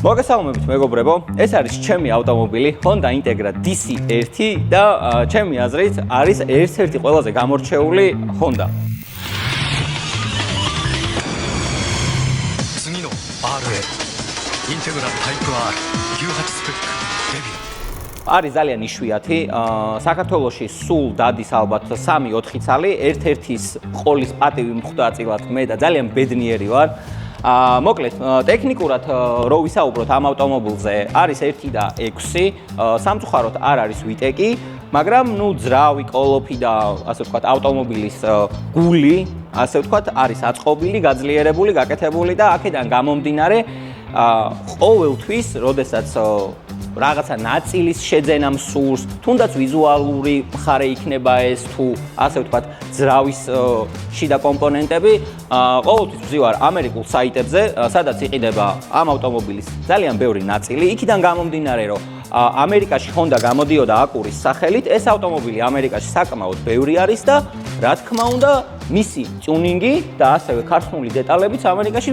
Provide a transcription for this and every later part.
მოგესალმებით მეგობრებო, ეს არის ჩემი ავტომობილი Honda Integra DC1 და ჩემი აზრით არის ერთ-ერთი ყველაზე გამორჩეული Honda. არის ძალიან იშვიათი, საქართველოში სულ დადის ალბათ 3-4 ცალი, ერთ-ერთის ყოლის პატივი მხდაწილად მე და ძალიან ბედნიერი ვარ. მოკლედ, ტექნიკურად რო ვისაუბროთ ამ ავტომობილზე, არის 1 და 6, სამწუხაროდ არ არის ვიტეკი, მაგრამ ძრავი, კოლოფი და ასე ვთქვათ, ავტომობილის გული, ასე ვთქვათ, არის აწყობილი, გაძლიერებული, გაკეთებული და აქედან გამომდინარე, ყოველთვის, როდესაც რაღაცა ნაწილის შეძენამ სურს, თუნდაც ვიზუალური მხარე იქნება ეს თუ ასე ვთქვათ, ძრავის შიდა კომპონენტები, ყოველთვის ვზივარ ამერიკულ საიტებზე, სადაც იყიდება ამ ავტომობილის ძალიან ბევრი ნაწილი. იქიდან გამომდინარე, რომ ამერიკაში Honda გამოდიოდა აკურის სახელით, ეს ავტომობილი ამერიკაში საკმაოდ ბევრი არის და რა თქმა უნდა, მისი ტიუნინგი და ასევე ქართული დეტალებიც ამერიკაში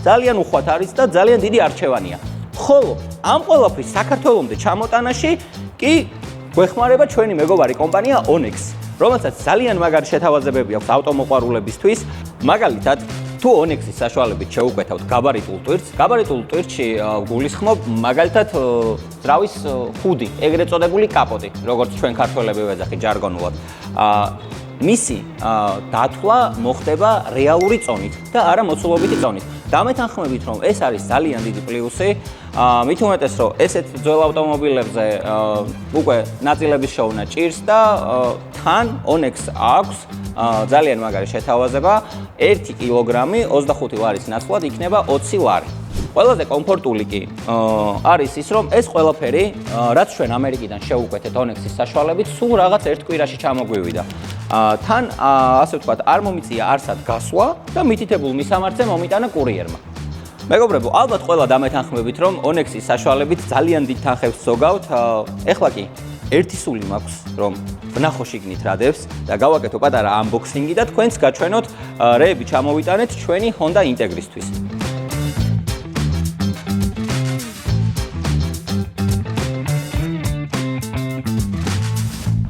ძალიან უხვად არის და ძალიან დიდი არჩევანია. ხოლო ამ ყველაფრის საქართველომდე ჩამოტანაში კი გვეხმარება ჩვენი მეგობარი კომპანია Onyx, რომელსაც ძალიან მაგარი შეთავაზებები აქვს ავტომოყვარულებისთვის. მაგალითად, თუ Onyx-ის საშუალებით შევუკვეთავთ გაბარიტულ ტვირთს, გაბარიტულ ტვირთში გულისხმობ მაგალითად ძრავის ხუდი, ეგრეთ წოდებული კაპოტი, როგორც ჩვენ ქართველები ვეძახით ჟარგონულად. მისი დათვლა მოხდება რეალური წონით და არა მოცულობითი წონით. დამეთანხმებით, რომ ეს არის ძალიან დიდი პლუსი, მით უმეტეს, რომ ესეთ ძველ ავტომობილებზე უკვე ნაწილების შოვნა ჭირს და თან Onyx აქვს ძალიან მაგარი შეთავაზება, 1 კილოგრამი 25 ლარის ნაცვლად იქნება 20 ლარი. ყველაზე კომფორტული კი არის ის, რომ ეს ყველაფერი, რაც ჩვენ ამერიკიდან შევუკვეთეთ Onyx-ის საშუალებით, სულ რაღაც ერთ კვირაში ჩამოგვივიდა. თან, ასე ვთქვათ, არ მომიწია არსად გასვლა და მითითებულ მისამართზე მომიტანა კურიერმა. მეგობრებო, ალბათ ყველა დამეთანხმებით, რომ Onyx-ის საშუალებით ძალიან დიდ თანხებს ზოგავთ. ეხლა კი ერთი სული მაქვს, რომ ვნახო შიგნით რა დევს და გავაკეთო პატარა unboxing-ი და თქვენს გაჩვენოთ რეები ჩამოვიტანეთ ჩვენი Honda Integra-ისთვის.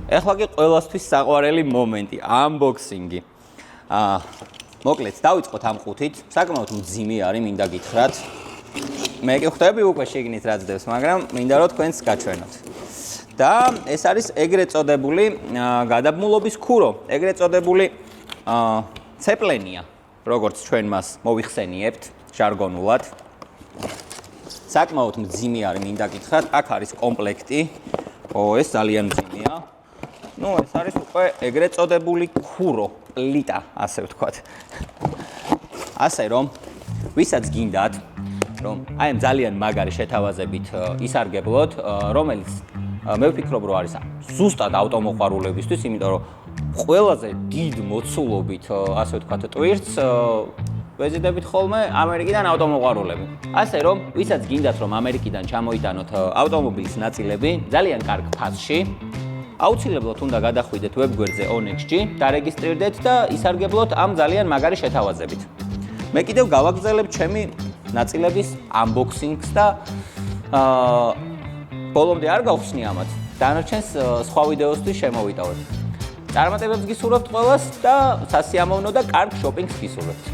ეხლა კი ყველასთვის საყვარელი მომენტი, unboxing-ი. მოკლედ, დავიწყოთ ამ ყუთით. საკმაოდ მძიმე არის, მინდა გითხრათ. მე კი ხვდები უკვე შიგნით რაც დევს, მაგრამ მინდა რომ თქვენს გაჩვენოთ. და ეს არის ეგრეთ წოდებული გადაბმულობის ქურო, ეგრეთ წოდებული ცეპლენია, როგორც ჩვენ მას მოვიხსენიებთ ჟარგონულად. საკმაოდ მძიმე არის, მინდა გითხრათ. აქ არის კომპლექტი. ეს ძალიან მძიმეა. ეს არის უკვე ეგრეთ წოდებული ქურო, პლიტა, ასე ვთქვათ. ასე რომ, ვისაც გინდათ, რომ აი ამ ძალიან მაგარი შეთავაზებით ისარგებლოთ, რომელიც მე ვფიქრობ, რომ არის ზუსტად ავტომოყვარულებისთვის, იმიტომ რომ ყველაზე დიდ მოცულობით, ასე ვთქვათ, ტვირთს ვეზიდებით ხოლმე ამერიკიდან ავტომოყვარულები. ასე რომ, ვისაც გინდათ, რომ ამერიკიდან ჩამოიტანოთ ავტომობილის ნაწილები ძალიან კარგ ფასში, აუცილებლად უნდა გადახვიდეთ ვებგვერდზე Onyx-ში, დარეგისტრირდეთ და ისარგებლოთ ამ ძალიან მაგარი შეთავაზებით. მე კიდევ გავაგრძელებ ჩემი ნაწილების unboxing-ს და ბოლომდე არ გავხსნი ამათ. დანარჩენს სხვა ვიდეოსთვის შემოვიტოვებ. წარმატებებს გისურვებთ ყველას და სასიამოვნო და კარგ შოპინგს გისურვებთ.